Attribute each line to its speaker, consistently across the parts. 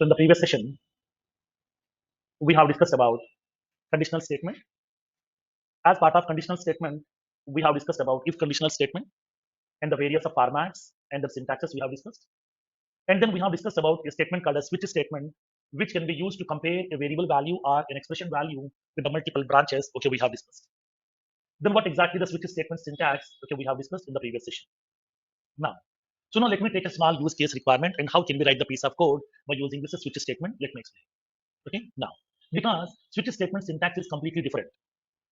Speaker 1: So in the previous session, we have discussed about conditional statement. As part of conditional statement, we have discussed about if conditional statement and the various of formats and the syntaxes we have discussed. And then we have discussed about a statement called a switch statement, which can be used to compare a variable value or an expression value with the multiple branches. Okay, we have discussed. Then what exactly the switch statement syntax? Okay, we have discussed in the previous session. Now let me take a small use case requirement and how can we write the piece of code by using this switch statement. Let me explain. Okay, now because switch statement syntax is completely different.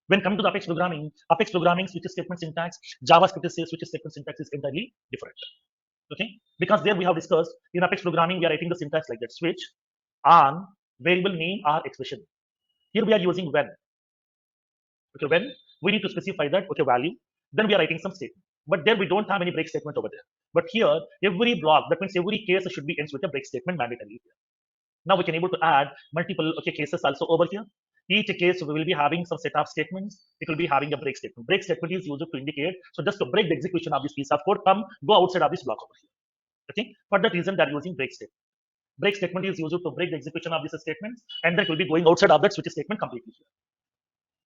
Speaker 1: When coming to the Apex programming switch statement syntax, JavaScript says switch statement syntax is entirely different. Okay, because there we have discussed in Apex programming we are writing the syntax like that: switch on variable name or expression. Here we are using when. Okay, when we need to specify that value, then we are writing some statement. But there we don't have any break statement over there. But here every block, that means every case should be ends with a break statement mandatory. Now we can able to add multiple cases also over here. Each case we will be having some set of statements. It will be having a break statement. Break statement is used to indicate, so just to break the execution of this piece of code, go outside of this block over here. Okay, for that reason they are using break statement. Break statement is used to break the execution of this statement, and then it will be going outside of that switch statement completely here.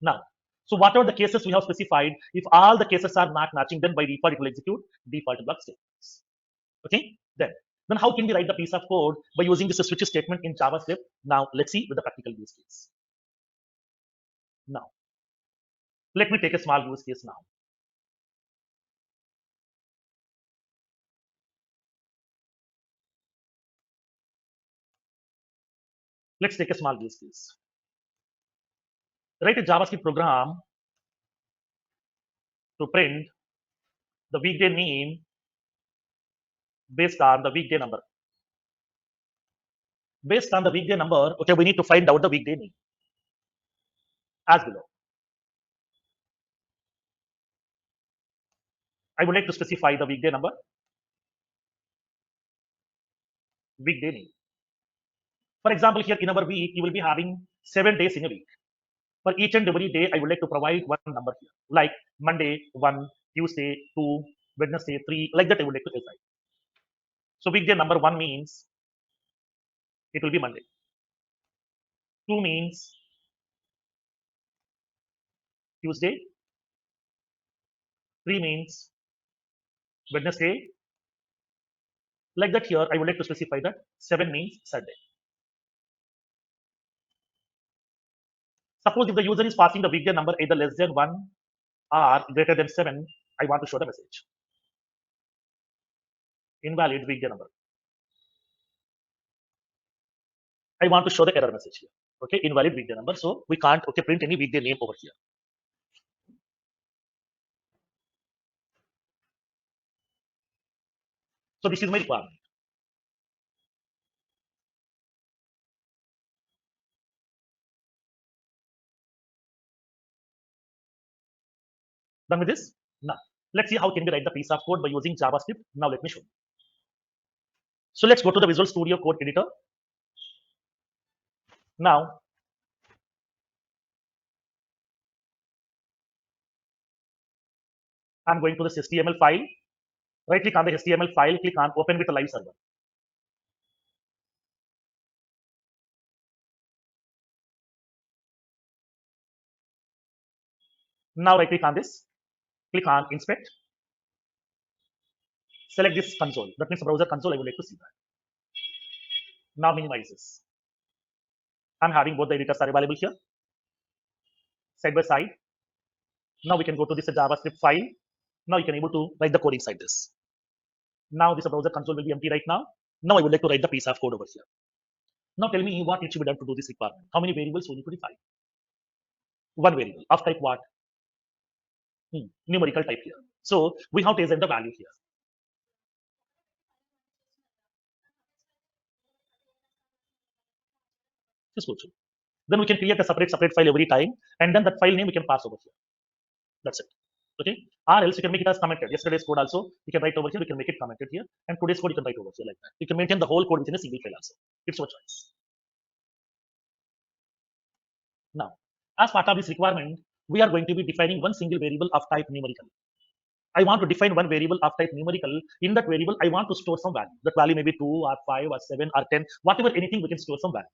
Speaker 1: Now, so whatever the cases we have specified, if all the cases are not matching, then by default it will execute default block statements. Okay, then how can we write the piece of code by using this switch statement in JavaScript? Now let's see with the practical use case. Now let me take a small use case now. Let's take a small use case. Write a JavaScript program to print the weekday name based on the weekday number. Based on the weekday number, okay, we need to find out the weekday name as below. I would like to specify the weekday number, weekday name. For example, here in our week, you will be having 7 days in a week. For each and every day, I would like to provide one number here, like Monday 1, Tuesday 2, Wednesday 3, like that I would like to decide. So weekday number 1 means it will be Monday. 2 means Tuesday. 3 means Wednesday. Like that here, I would like to specify that 7 means Sunday. Suppose if the user is passing the weekday number either less than 1 or greater than 7, I want to show the message. Invalid weekday number. I want to show the error message here. Okay, invalid weekday number. So we can't print any weekday name over here. So this is my requirement. Done with this? Now let's see how can we write the piece of code by using JavaScript. Now let me show you. So let's go to the Visual Studio Code editor. Now I'm going to this HTML file. Right click on the HTML file, click on open with a live server. Now right click on this, click on inspect, select this console. That means browser console. I would like to see that. Now minimize this. I'm having both the editors are available here, side by side. Now we can go to this JavaScript file. Now you can able to write the code inside this. Now this browser console will be empty right now. Now I would like to write the piece of code over here. Now tell me what needs to be done to do this requirement. How many variables we need to define? One variable of type what? Numerical type here. So we have to assign the value here. Just go through. Then we can create a separate file every time, and then that file name we can pass over here. That's it. Okay. Or else you can make it as commented. Yesterday's code also you can write over here. You can make it commented here, and today's code you can write over here like that. You can maintain the whole code within a single file also. It's your choice. Now, as part of this requirement, we are going to be defining one single variable of type numerical. I want to define one variable of type numerical. In that variable, I want to store some value. That value may be 2 or 5 or 7 or 10, whatever, anything, we can store some value.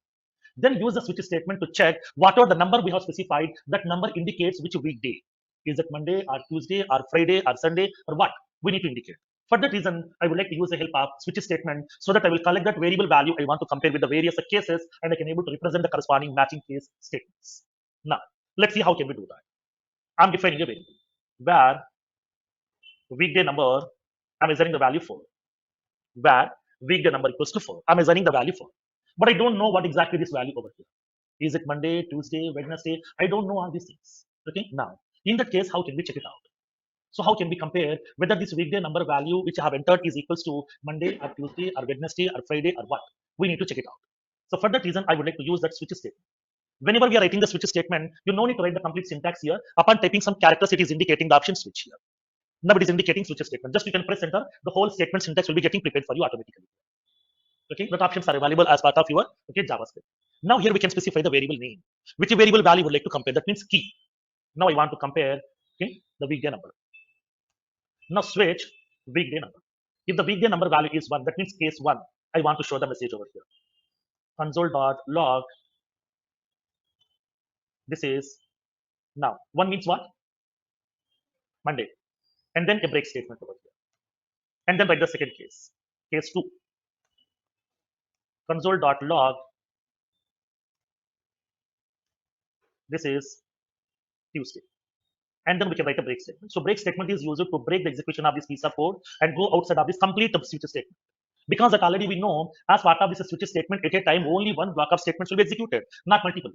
Speaker 1: Then use the switch statement to check whatever the number we have specified, that number indicates which weekday. Is it Monday or Tuesday or Friday or Sunday or what? We need to indicate. For that reason, I would like to use the help of switch statement so that I will collect that variable value I want to compare with the various cases, and I can able to represent the corresponding matching case statements. Now, let's see how can we do that. I'm defining a variable where weekday number, I'm assigning the value 4, where weekday number equals to 4. I'm assigning the value 4. But I don't know what exactly this value over here. Is it Monday, Tuesday, Wednesday? I don't know all these things. Okay, now, in that case, how can we check it out? So how can we compare whether this weekday number value which I have entered is equals to Monday or Tuesday or Wednesday or Friday or what? We need to check it out. So for that reason, I would like to use that switch statement. Whenever we are writing the switch statement, you no need to write the complete syntax here. Upon typing some characters, it is indicating the option switch here. Now it is indicating switch statement. Just you can press enter, the whole statement syntax will be getting prepared for you automatically. Okay, the options are available as part of your JavaScript. Now here we can specify the variable name, which variable value would like to compare. That means key. Now I want to compare the weekday number. Now switch weekday number. If the weekday number value is 1, that means case 1. I want to show the message over here. Console.log. This is now 1 means what? Monday. And then a break statement over here. And then write the second case. Case 2. Console.log. This is Tuesday. And then we can write a break statement. So break statement is used to break the execution of this piece of code and go outside of this complete switch statement. Because that already we know, as part of this switch statement, at a time only one block of statements will be executed, not multiple.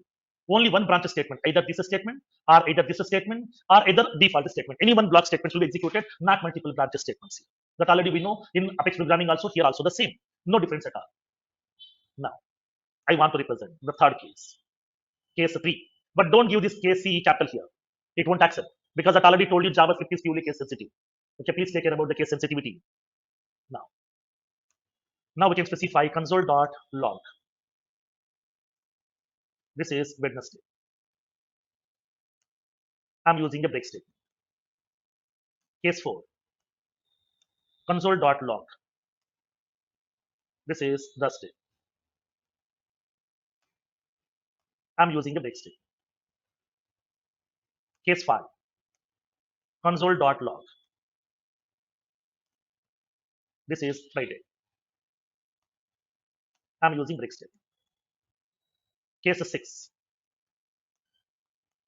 Speaker 1: Only one branch statement, either this statement or either this statement or either default statement. Any one block statement will be executed, not multiple branch statements. That already we know in Apex programming also, here also the same. No difference at all. Now, I want to represent the third case 3. But don't give this case C capital here. It won't accept because I already told you JavaScript is purely case sensitive. Okay, please take care about the case sensitivity. Now we can specify console.log. This is Wednesday. I'm using a break statement. Case 4. Console.log. This is Thursday. I'm using a break statement. Case 5. Console.log. This is Friday. I'm using break statement. Case 6.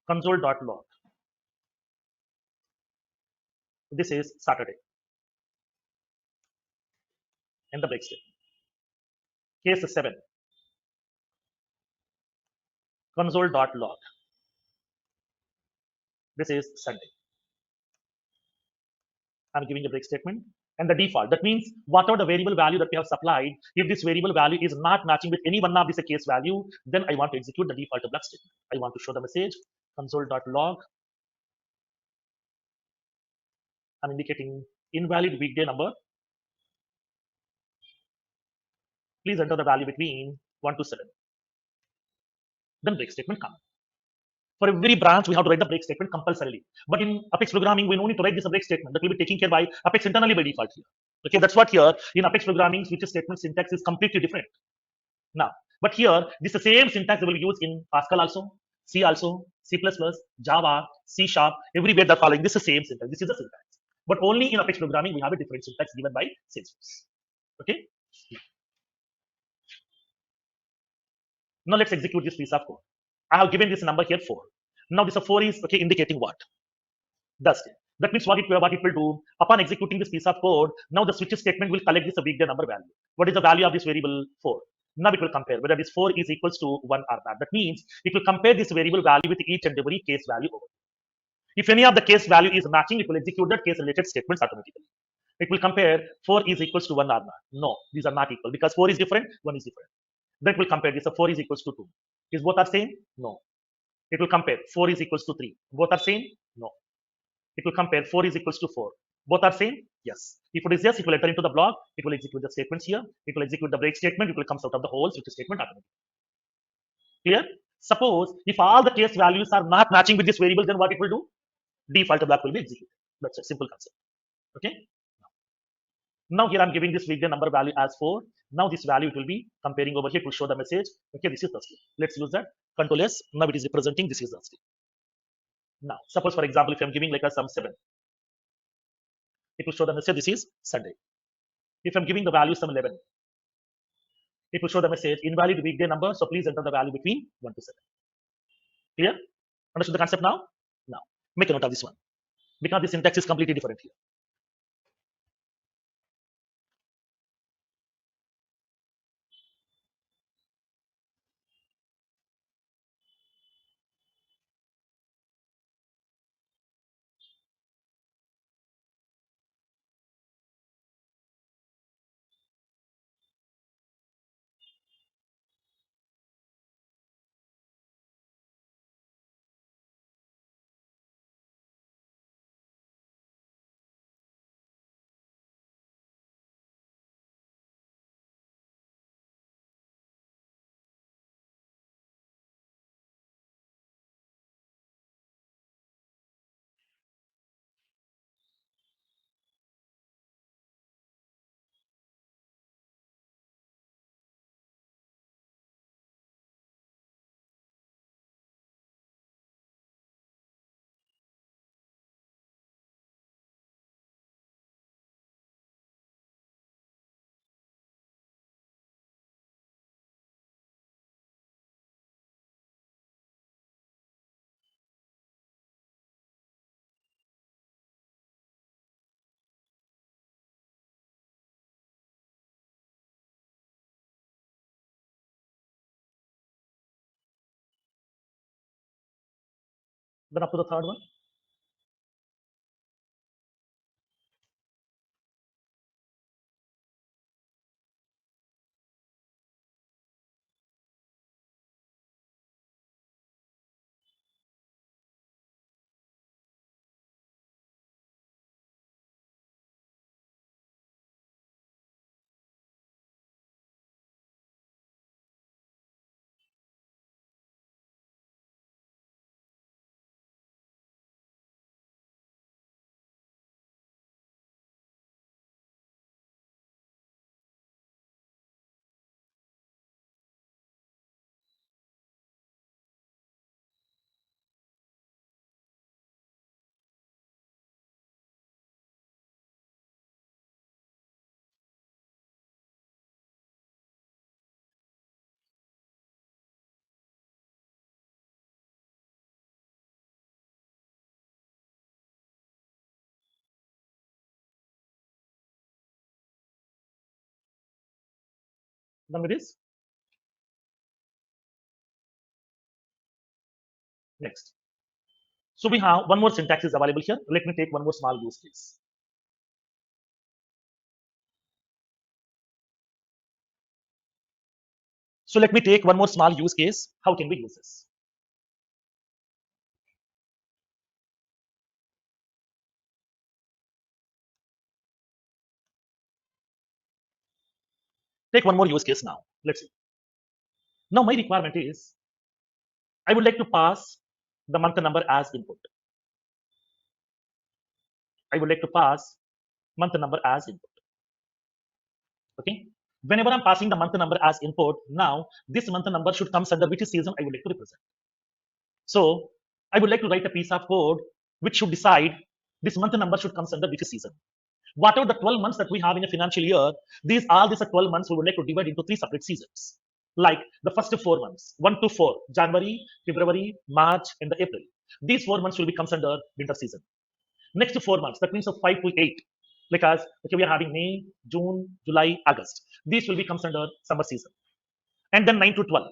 Speaker 1: Console.log. This is Saturday. And the break statement. Case 7. Console.log. This is Sunday. I'm giving a break statement and the default. That means whatever the variable value that we have supplied, if this variable value is not matching with any one of this case value, then I want to execute the default block statement. I want to show the message console.log. I'm indicating invalid weekday number. Please enter the value between 1 to 7. Then break statement comes. For every branch, we have to write the break statement compulsorily. But in Apex programming, we don't need to write this break statement. That will be taken care by Apex internally by default here. Okay, that's what here in Apex programming, switch statement syntax is completely different. Now, but here, this is the same syntax that will be used in Pascal also, C also, C++, Java, C Sharp, everywhere they're following. This is the same syntax. This is the syntax. But only in Apex programming, we have a different syntax given by Salesforce. Okay. Now let's execute this piece of code. I have given this number here 4. Now this 4 is okay indicating what? Thursday. That means what it will do upon executing this piece of code. Now the switch statement will collect this weekday number value. What is the value of this variable 4? Now it will compare whether this 4 is equals to 1 or not. That means it will compare this variable value with each and every case value over. If any of the case value is matching, it will execute that case related statements automatically. It will compare 4 is equals to 1 or not. No, these are not equal because 4 is different, 1 is different. Then it will compare this. So 4 is equals to 2. Is both are same? No. It will compare 4 is equals to 3. Both are same? No. It will compare 4 is equals to 4. Both are same? Yes. If it is yes, it will enter into the block. It will execute the statements here. It will execute the break statement. It will come out of the whole switch statement automatically. Clear? Suppose if all the case values are not matching with this variable, then what it will do? Default block will be executed. That's a simple concept. Okay. Now here I'm giving this weekday number value as 4. Now this value it will be comparing over here to show the message. Okay, this is Thursday. Let's use that. Control S. Now it is representing this is Thursday. Now, suppose for example, if I'm giving like a sum 7, it will show the message this is Sunday. If I'm giving the value sum 11, it will show the message invalid weekday number. So please enter the value between 1 to 7. Clear? Understood the concept now? Now, make a note of this one because the syntax is completely different here. Then up to the third one. Done with this. Next. So we have one more syntax is available here. Let me take one more small use case. So let me take one more small use case. How can we use this? Take one more use case now. Let's see. Now my requirement is I would like to pass the month number as input. I would like to pass month number as input. Okay. Whenever I'm passing the month number as input, now this month number should come under which season I would like to represent. So I would like to write a piece of code which should decide this month number should come under which season. Whatever the 12 months that we have in a financial year, these are 12 months we would like to divide into three separate seasons. Like the first 4 months, 1 to 4, January, February, March, and the April. These 4 months will be considered winter season. Next 4 months, that means of 5 to 8, because okay, we are having May, June, July, August. These will be considered summer season. And then 9 to 12.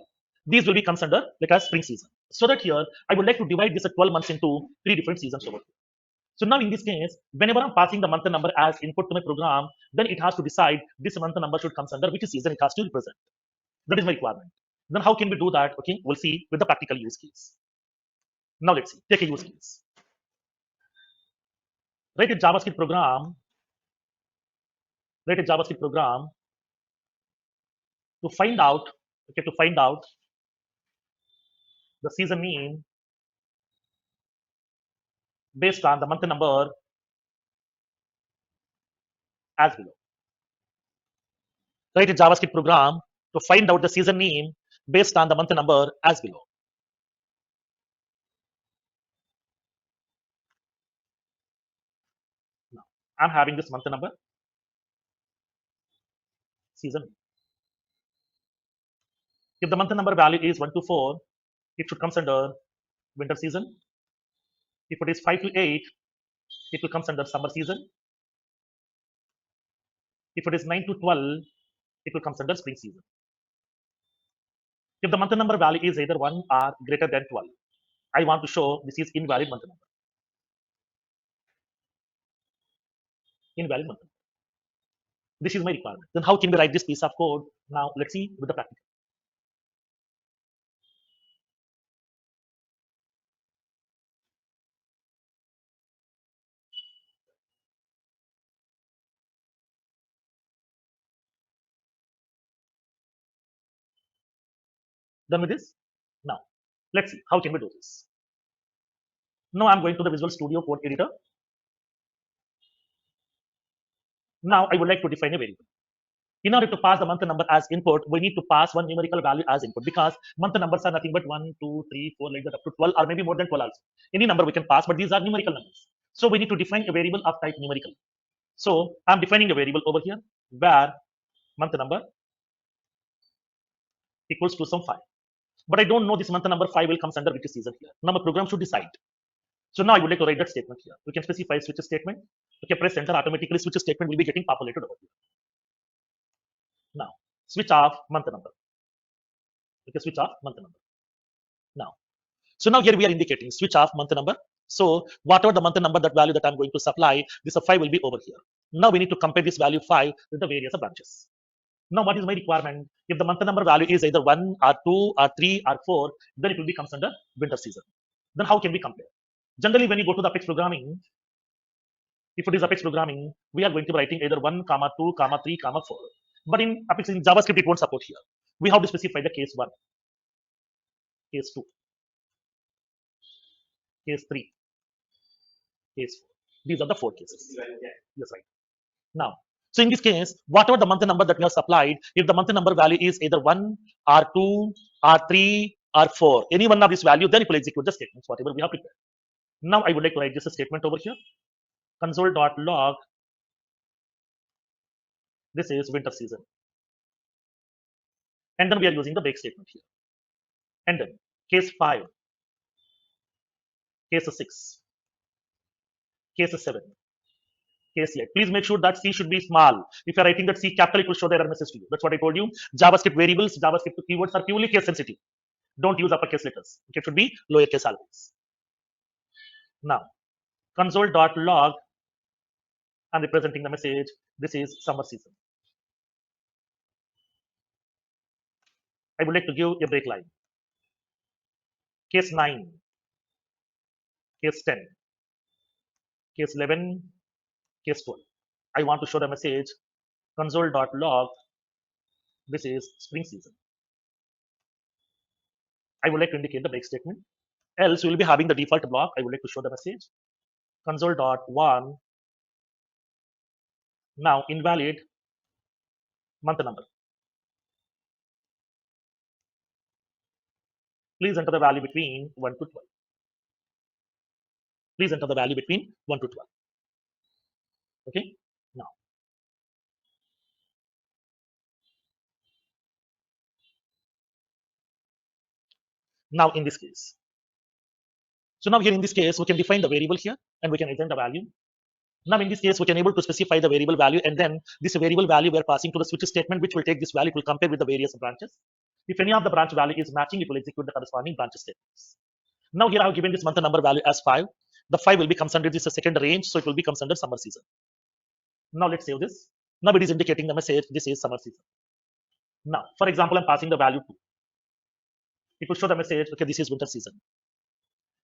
Speaker 1: These will be considered like a spring season. So that here, I would like to divide this 12 months into three different seasons over here. So now in this case, whenever I'm passing the month number as input to my program, then it has to decide this month number should come under which season it has to represent. That is my requirement. Then how can we do that? Okay, we'll see with the practical use case. Now let's see. Take a use case. Write a JavaScript program. Write a JavaScript program to find out. Okay, to find out the season mean based on the month number as below. Write a JavaScript program to find out the season name based on the month number as below. Now, I'm having this month number, season. If the month number value is 1 to 4, it should come under winter season. If it is 5 to 8, it will come under summer season. If it is 9 to 12, it will come under spring season. If the month number value is either 1 or greater than 12, I want to show this is invalid month number. Invalid month number. This is my requirement. Then how can we write this piece of code? Now let's see with the practical. Done with this? Now let's see how can we do this. Now I'm going to the Visual Studio Code editor. Now I would like to define a variable. In order to pass the month number as input, we need to pass one numerical value as input because month numbers are nothing but 1, 2, 3, 4, like that up to 12 or maybe more than 12 also. Any number we can pass, but these are numerical numbers. So we need to define a variable of type numerical. So I'm defining a variable over here where month number equals to some 5. But I don't know this month number 5 will comes under which season here. Now my program should decide. So now I would like to write that statement here. We can specify switch statement. Okay, press enter, automatically switch statement will be getting populated over here. Now switch off month number. Okay, switch off month number. Now, so now here we are indicating switch off month number. So whatever the month number, that value that I'm going to supply, this 5 will be over here. Now we need to compare this value 5 with the various branches. Now what is my requirement? If the month number value is either 1 or 2 or 3 or 4, then it will be comes under winter season. Then how can we compare? Generally, when you go to the Apex programming, if it is Apex programming, we are going to be writing either 1, 2, 3, 4. But in Apex in JavaScript, it won't support here. We have to specify the case 1, case 2, case 3, case 4. These are the 4 cases. Yes, right. Now, so in this case, whatever the month number that we have supplied, if the month number value is either 1 or 2 or 3 or 4, any one of this value, then it will execute the statements, whatever we have prepared. Now I would like to write this statement over here. Console.log, this is winter season. And then we are using the break statement here. And then case 5, case 6, case 7, case 8. Please make sure that C should be small. If you're writing that C capital, it will show the error message to you. That's what I told you. JavaScript variables, JavaScript keywords are purely case sensitive. Don't use uppercase letters. It should be lowercase always. Now, console.log, I'm representing the message. This is summer season. I would like to give a break line. Case 9, case 10, case 11, case 12. I want to show the message console.log. This is spring season. I would like to indicate the break statement. Else, we will be having the default block. I would like to show the message console.1. Now, invalid month number. Please enter the value between 1 to 12. Please enter the value between 1 to 12. Okay. Now in this case. So now here in this case, we can define the variable here and we can assign the value. Now in this case, we can able to specify the variable value, and then this variable value we are passing to the switch statement, which will take this value, it will compare with the various branches. If any of the branch value is matching, it will execute the corresponding branch statements. Now here I have given this month number value as 5. The 5 will be comes under this second range, so it will be comes under summer season. Now let's save this. Now it is indicating the message, this is summer season. Now, for example, I'm passing the value 2. It will show the message, okay, this is winter season.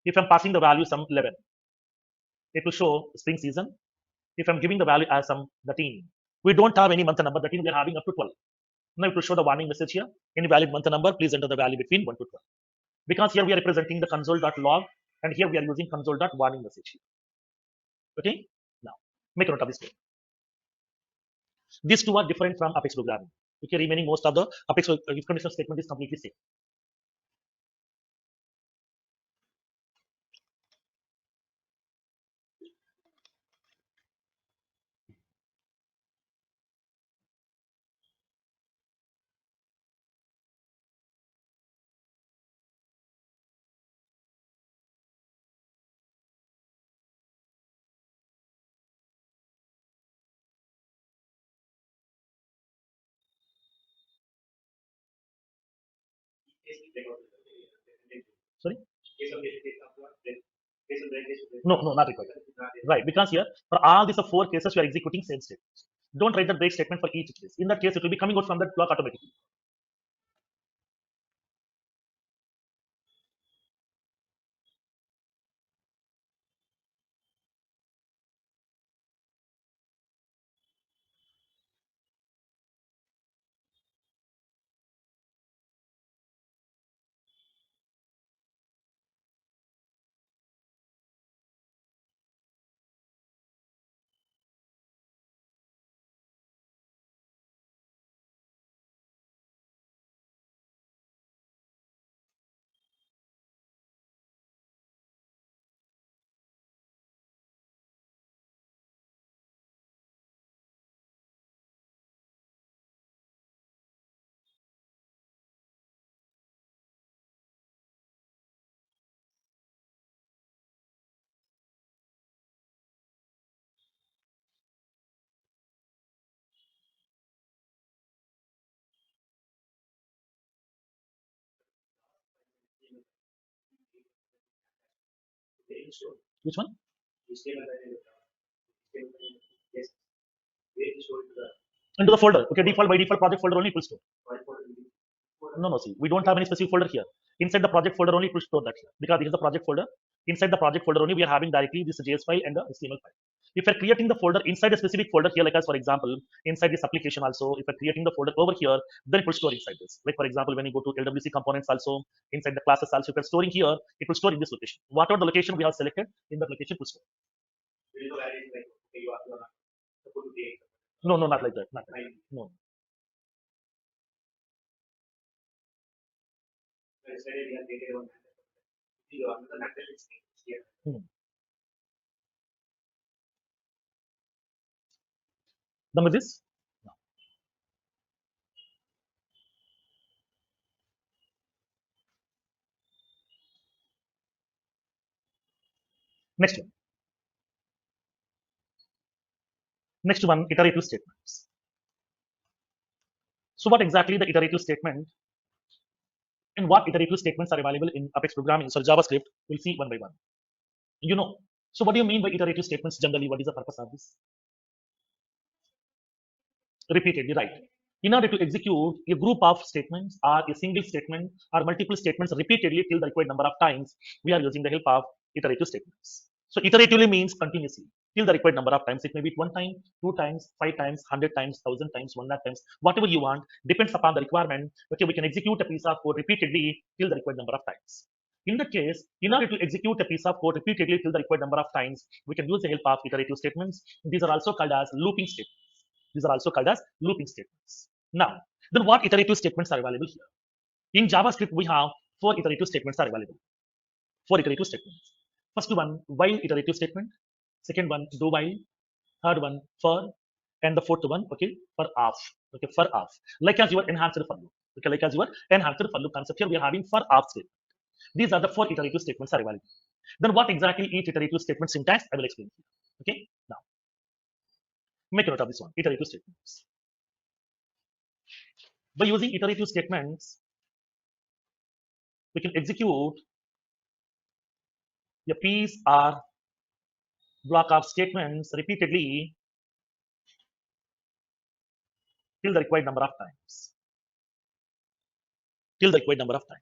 Speaker 1: If I'm passing the value some 11, it will show spring season. If I'm giving the value as some 13, we don't have any month number. 13 we are having up to 12. Now it will show the warning message here. Invalid month number, please enter the value between 1 to 12. Because here we are representing the console.log, and here we are using console.warning message here. Okay. Now make a note of this. These two are different from Apex programming. Okay, remaining most of the Apex if conditional statement is completely same. Sorry? No, no, not required. Right, because here for all these four cases you are executing same statement. Don't write the break statement for each case. In that case, it will be coming out from that block automatically. Which one? Into the folder. Okay, default by default project folder only it will store. No, no, see, we don't have any specific folder here. Inside the project folder only it will store that here because this is the project folder. Inside the project folder only we are having directly this JS file and the HTML file. If you're creating the folder inside a specific folder here, like as for example, inside this application also, if you're creating the folder over here, then it will store inside this. Like for example, when you go to LWC components also, inside the classes also, if you're storing here, it will store in this location. Whatever the location we have selected, in that location it will store. No, no, not like that. Not like that. No. Hmm. Done with this? No. Next one. Next one, iterative statements. So what exactly the iterative statement and what iterative statements are available in Apex programming? So JavaScript, we'll see one by one. You know, so what do you mean by iterative statements generally? What is the purpose of this? Repeatedly, right? In order to execute a group of statements or a single statement or multiple statements repeatedly till the required number of times, we are using the help of iterative statements. So iteratively means continuously till the required number of times. It may be one time, two times, five times, 100 times, 1,000 times, 100 times, whatever you want, depends upon the requirement. Okay, we can execute a piece of code repeatedly till the required number of times. In that case, in order to execute a piece of code repeatedly till the required number of times, we can use the help of iterative statements. These are also called as looping statements. These are also called as looping statements. Now, then what iterative statements are available here? In JavaScript, we have four iterative statements are available. Four iterative statements. First one, while iterative statement. Second one, do while. Third one, for. And the fourth one, okay, for off. Okay, for off. Like as your enhanced for loop. Okay, like as your enhanced for loop concept here, we are having for off statement. These are the four iterative statements are available. Then what exactly each iterative statement syntax? I will explain here. Okay, now make a note of this one, iterative statements. By using iterative statements, we can execute a piece or block of statements repeatedly till the required number of times. Till the required number of times.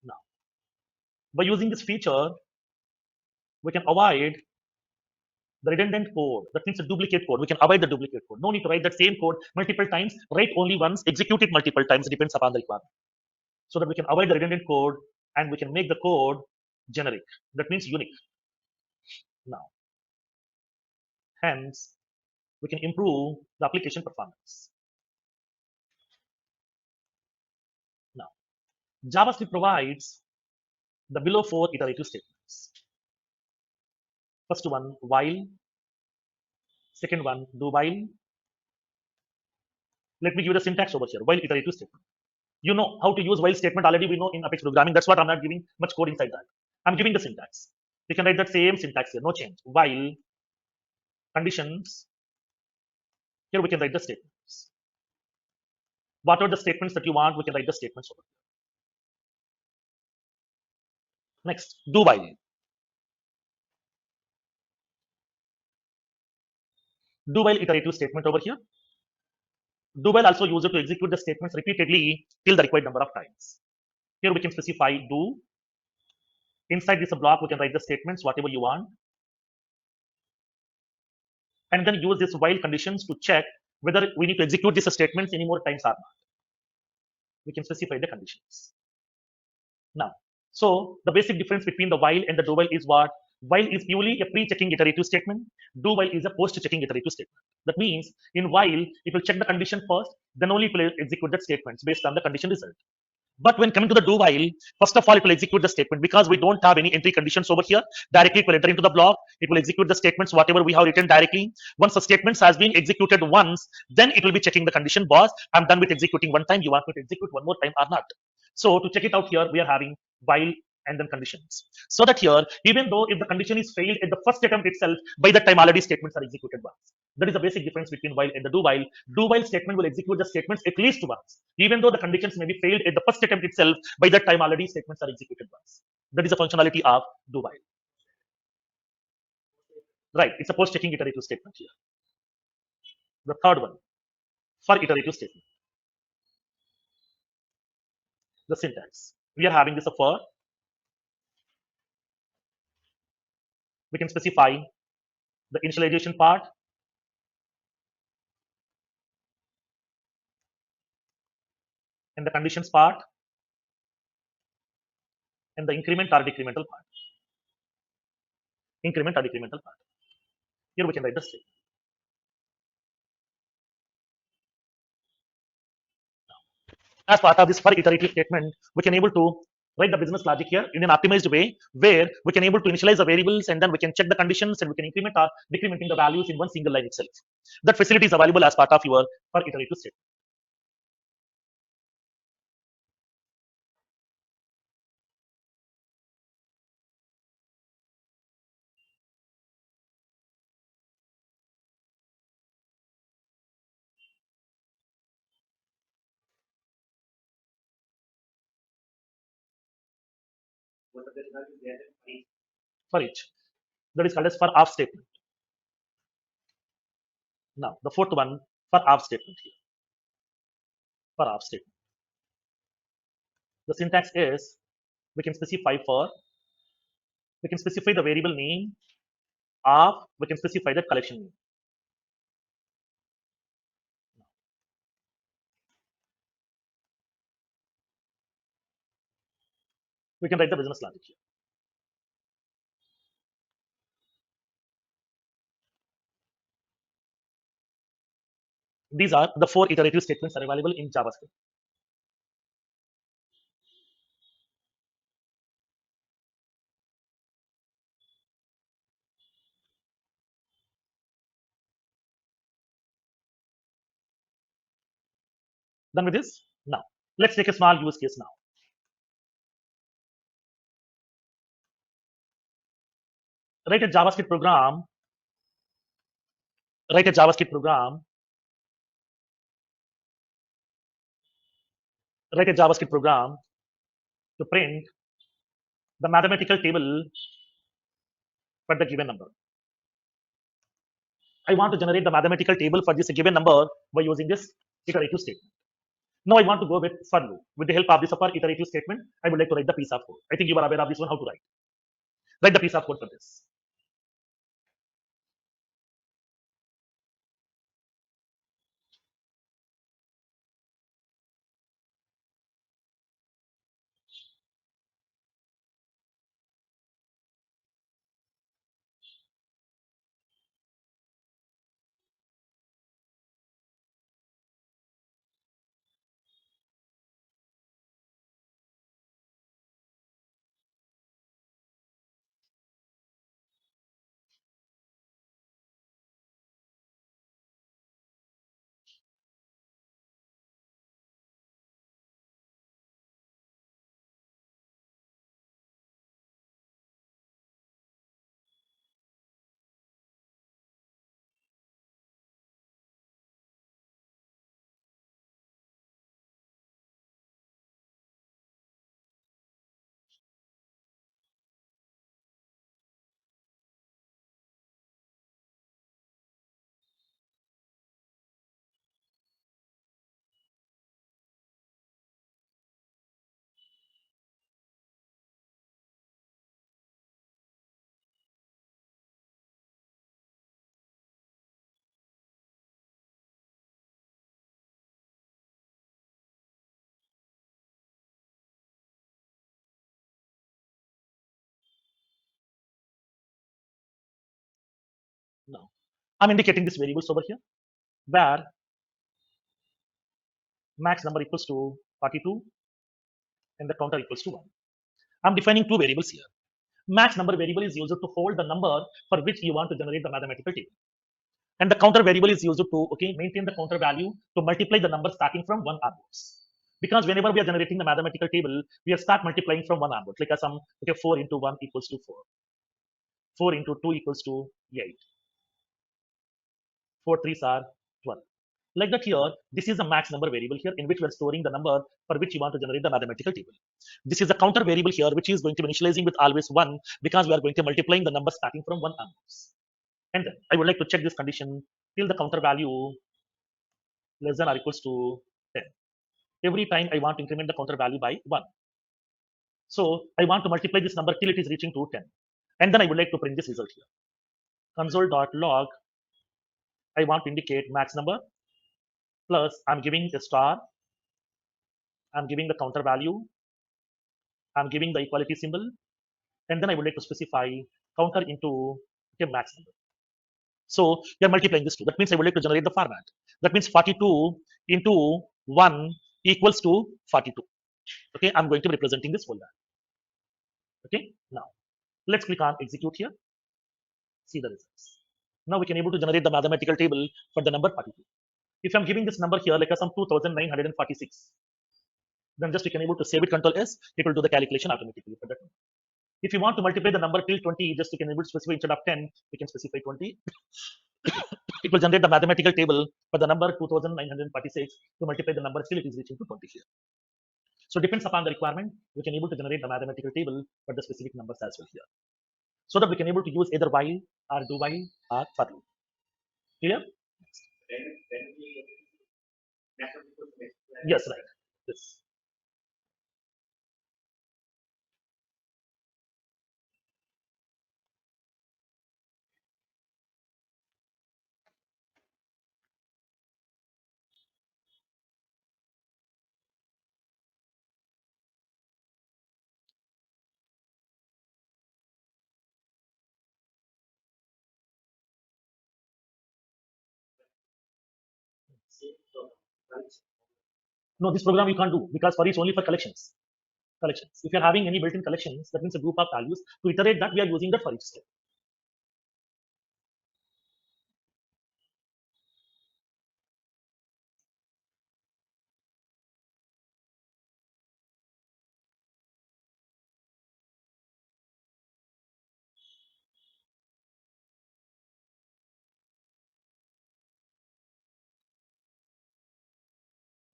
Speaker 1: Now, by using this feature, we can avoid the redundant code. That means a duplicate code. We can avoid the duplicate code. No need to write that same code multiple times. Write only once, execute it multiple times. It depends upon the requirement. So that we can avoid the redundant code and we can make the code generic. That means unique. Now, hence, we can improve the application performance. Now, JavaScript provides the below four iterative statements. First one, while. Second one, do while. Let me give you the syntax over here. While iterative statement. You know how to use while statement already. We know in Apex programming. That's what I'm not giving much code inside that. I'm giving the syntax. We can write that same syntax here. No change. While conditions. Here we can write the statements. What are the statements that you want? We can write the statements over here. Next, do while. Do while iterative statement over here. Do while also use it to execute the statements repeatedly till the required number of times. Here we can specify do. Inside this block, we can write the statements, whatever you want. And then use this while conditions to check whether we need to execute these statements any more times or not. We can specify the conditions. Now, so the basic difference between the while and the do while is what? While is purely a pre-checking iterative statement. Do while is a post-checking iterative statement. That means in while, it will check the condition first, then only it will execute that statements based on the condition result. But when coming to the do while, first of all, it will execute the statement because we don't have any entry conditions over here. Directly, it will enter into the block. It will execute the statements, whatever we have written directly. Once the statements has been executed once, then it will be checking the condition. Boss, I'm done with executing one time. You want me to execute one more time or not? So to check it out here, we are having while and then conditions. So that here, even though if the condition is failed at the first attempt itself, by that time already statements are executed once. That is the basic difference between while and the do while. Do while statement will execute the statements at least once. Even though the conditions may be failed at the first attempt itself, by that time already statements are executed once. That is the functionality of do while. Right, it's a post checking iterative statement here. The third one, for iterative statement, the syntax. We are having this a for. We can specify the initialization part, and the conditions part, and the increment or decremental part. Increment or decremental part. Here we can write the statement. As part of this for iterative statement, we can able to write the business logic here in an optimized way where we can able to initialize the variables and then we can check the conditions and we can increment or decrementing the values in one single line itself. That facility is available as part of your for iterative statement. For each. That is called as for off statement. Now, the fourth one for off statement here. For off statement. The syntax is we can specify for, we can specify the variable name of, we can specify the collection name. We can write the business logic here. These are the four iterative statements are available in JavaScript. Done with this? Now, let's take a small use case now. Write a JavaScript program, write a JavaScript program, write a JavaScript program to print the mathematical table for the given number. I want to generate the mathematical table for this given number by using this iterative statement. Now I want to go with for loop. With the help of this upper iterative statement, I would like to write the piece of code. I think you are aware of this one, how to write. Write the piece of code for this. I'm indicating these variables over here where max number equals to 42 and the counter equals to 1. I'm defining two variables here. Max number variable is used to hold the number for which you want to generate the mathematical table. And the counter variable is used to maintain the counter value to multiply the number starting from one onwards. Because whenever we are generating the mathematical table, we are start multiplying from one onwards. Like a sum, 4 into 1 equals to 4. 4 into 2 equals to 8. 4 threes are 12. Like that here, this is a max number variable here in which we are storing the number for which you want to generate the mathematical table. This is a counter variable here which is going to be initializing with always 1 because we are going to multiplying the number starting from 1 onwards. And then I would like to check this condition till the counter value less than or equals to 10. Every time I want to increment the counter value by 1. So I want to multiply this number till it is reaching to 10. And then I would like to print this result here. Console.log, I want to indicate max number plus I'm giving a star, I'm giving the counter value, I'm giving the equality symbol, and then I would like to specify counter into max number. So you're multiplying this two. That means I would like to generate the format. That means 42 into 1 equals to 42. Okay, I'm going to be representing this whole value. Okay, now let's click on execute here. See the results. Now we can able to generate the mathematical table for the number 42. If I'm giving this number here like a some 2946, then just we can able to save it, Control S, it will do the calculation automatically for that. If you want to multiply the number till 20, just you can able to specify instead of 10, we can specify 20. It will generate the mathematical table for the number 2946 to multiply the number till it is reaching to 20 here. So depends upon the requirement, we can able to generate the mathematical table for the specific numbers as well here. So that we can able to use either while or do while or for loop. Clear? Yes, right. Yes. No, this program you can't do because for it's only for collections. Collections. If you're having any built-in collections, that means a group of values. To iterate that, we are using that for each step.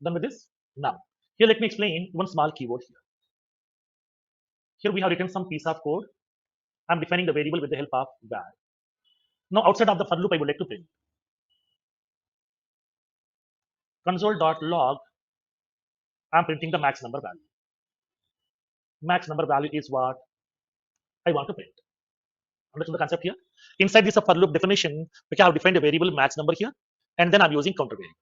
Speaker 1: Done with this? Now, here let me explain one small keyword here. Here we have written some piece of code. I'm defining the variable with the help of var. Now, outside of the for loop, I would like to print console.log. I'm printing the max number value. Max number value is what I want to print. Understand the concept here? Inside this for loop definition, we have defined a variable max number here, and then I'm using counter variable.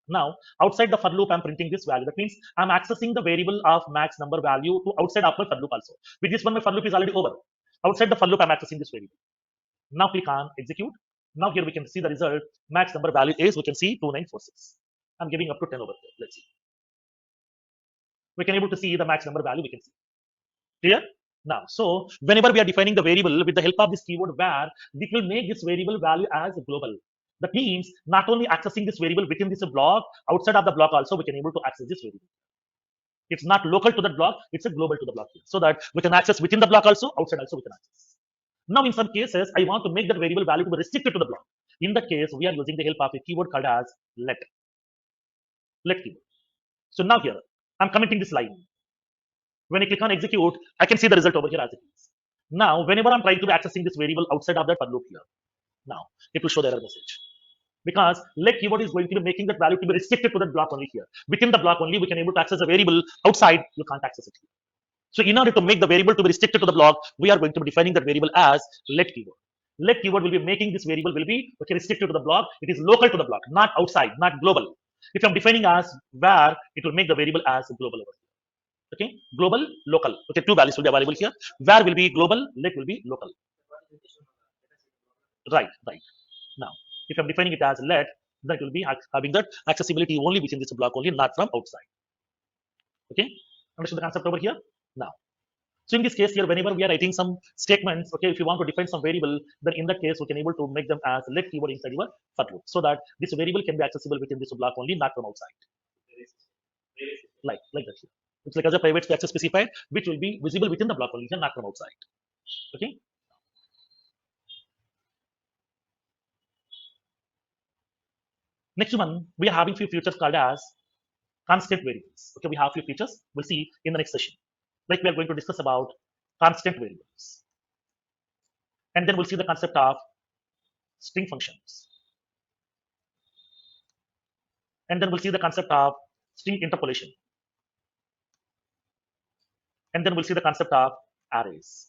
Speaker 1: Now, outside the for loop, I'm printing this value. That means I'm accessing the variable of max number value to outside of my for loop also. With this one, my for loop is already over. Outside the for loop, I'm accessing this variable. Now click on execute. Now here we can see the result. Max number value is, we can see 2946. I'm giving up to 10 over here. Let's see. We can able to see the max number value we can see. Clear? Now, so whenever we are defining the variable with the help of this keyword var, we will make this variable value as global. That means not only accessing this variable within this block, outside of the block also we can able to access this variable. It's not local to that block, it's a global to the block here. So that we can access within the block also, outside also we can access. Now in some cases, I want to make that variable value to be restricted to the block. In that case, we are using the help of a keyword called as let. Let keyword. So now here, I'm commenting this line. When I click on execute, I can see the result over here as it is. Now, whenever I'm trying to be accessing this variable outside of that for loop here, now it will show the error message. Because let keyword is going to be making that value to be restricted to that block only here. Within the block only, we can able to access a variable. Outside, you can't access it here. So in order to make the variable to be restricted to the block, we are going to be defining that variable as let keyword. Let keyword will be making this variable will be restricted to the block. It is local to the block, not outside, not global. If I'm defining as var, it will make the variable as global over here. Okay, global, local. Okay, two values will be available here. Var will be global, let will be local. Right, right. Now, if I'm defining it as let, then it will be having that accessibility only within this block only, not from outside. Okay, understand the concept over here? Now, so in this case here, whenever we are writing some statements, okay, if you want to define some variable, then in that case we can able to make them as let keyword inside your for loop, so that this variable can be accessible within this block only, not from outside. Like that here. It's like as a private access specified, which will be visible within the block only, not from outside. Okay. Next one, we are having few features called as constant variables. Okay, we have few features. We'll see in the next session. Like we are going to discuss about constant variables, and then we'll see the concept of string functions, and then we'll see the concept of string interpolation, and then we'll see the concept of arrays,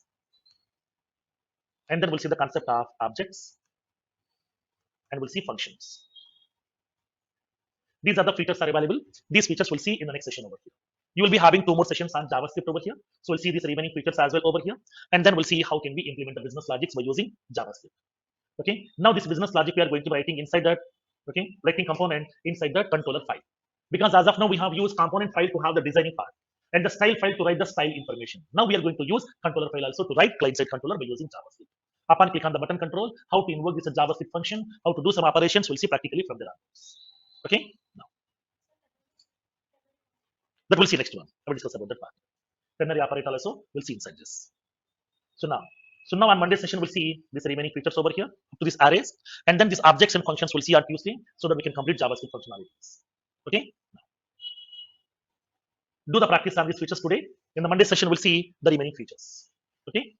Speaker 1: and then we'll see the concept of objects, and we'll see functions. These are the features are available. These features we'll see in the next session over here. You will be having two more sessions on JavaScript over here. So we'll see these remaining features as well over here. And then we'll see how can we implement the business logics by using JavaScript. Okay. Now this business logic we are going to be writing inside that, okay, writing component inside the controller file. Because as of now we have used component file to have the designing part and the style file to write the style information. Now we are going to use controller file also to write client-side controller by using JavaScript. Upon click on the button control, how to invoke this JavaScript function, how to do some operations, we'll see practically from there on. Okay. Now that we'll see next one. I will discuss about that part. Ternary operator also we'll see inside this. So now, on Monday session we'll see these remaining features over here up to these arrays, and then these objects and functions we'll see on Tuesday, so that we can complete JavaScript functionalities. Okay. Do the practice on these features today. In the Monday session we'll see the remaining features. Okay.